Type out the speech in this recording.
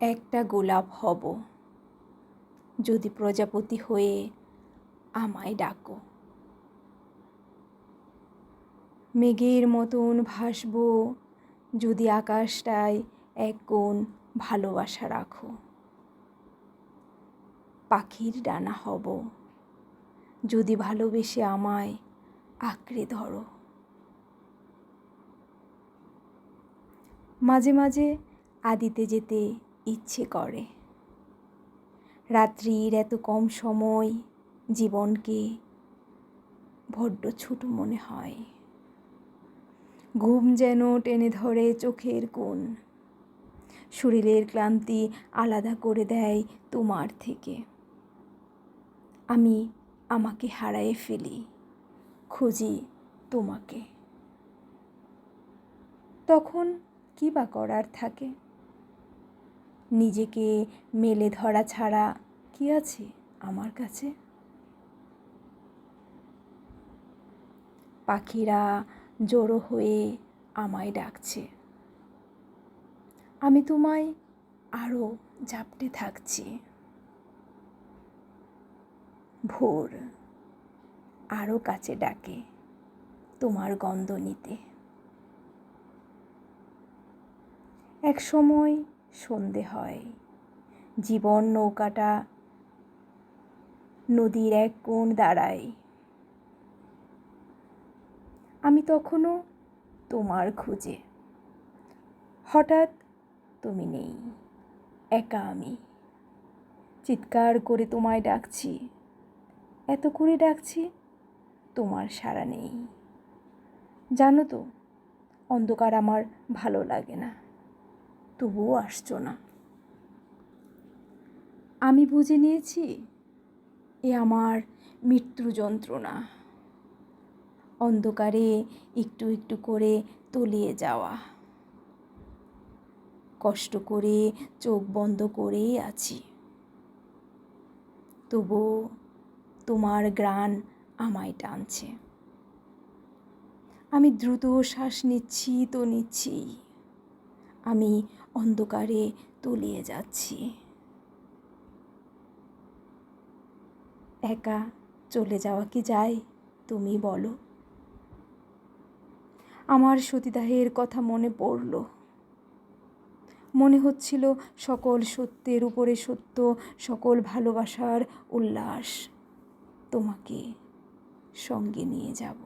একটা গোলাপ হব, যদি প্রজাপতি হয়ে আমায় ডাকো। মেঘের মতন ভাসব, যদি আকাশটায় এক কোণ ভালোবাসা রাখো। পাখির ডানা হব, যদি ভালোবেসে আমায় আঁকড়ে ধরো। মাঝে মাঝে আদিতে যেতে ইচ্ছে করে, রাত্রির এত কম সময় জীবনকে বড্ড ছোট মনে হয়। ঘুম যেন টেনে ধরে চোখের কোণ, শরীরের ক্লান্তি আলাদা করে দেয় তোমার থেকে। আমি আমাকে হারায়ে ফেলি, খুঁজি তোমাকে। তখন কী বা করার থাকে? নিজেকে মেলে ধরা ছাড়া কি আছে আমার কাছে? পাখিরা জড়ো হয়ে আমায় ডাকছে, আমি তোমায় আরও ঝাপটে থাকছি। ভোর আরও কাছে ডাকে তোমার গন্ধ নিতে। এক সময় সন্ধে হয়, জীবন নৌকাটা নদীর এক কোণ দাঁড়ায়। আমি তখনও তোমার খুঁজে, হঠাৎ তুমি নেই, একা আমি। চিৎকার করে তোমায় ডাকছি, এত করে ডাকছি তোমার সাড়া নেই। জানো তো, অন্ধকার আমার ভালো লাগে না, তবুও আসছো না। আমি বুঝে নিয়েছি এ আমার মৃত্যু যন্ত্রণা, অন্ধকারে একটু একটু করে তলিয়ে যাওয়া। কষ্ট করে চোখ বন্ধ করেই আছি, তবুও তোমার ঘ্রাণ আমায় টানছে। আমি দ্রুত শ্বাস নিচ্ছি তো নিচ্ছি, আমি অন্ধকারে তলিয়ে যাচ্ছি। একা চলে যাওয়া কি যায় তুমি বলো? আমার সতীদাহের কথা মনে পড়ল, মনে হচ্ছিল সকল সত্যের উপরে সত্য, সকল ভালোবাসার উল্লাস। তোমাকে সঙ্গে নিয়ে যাব।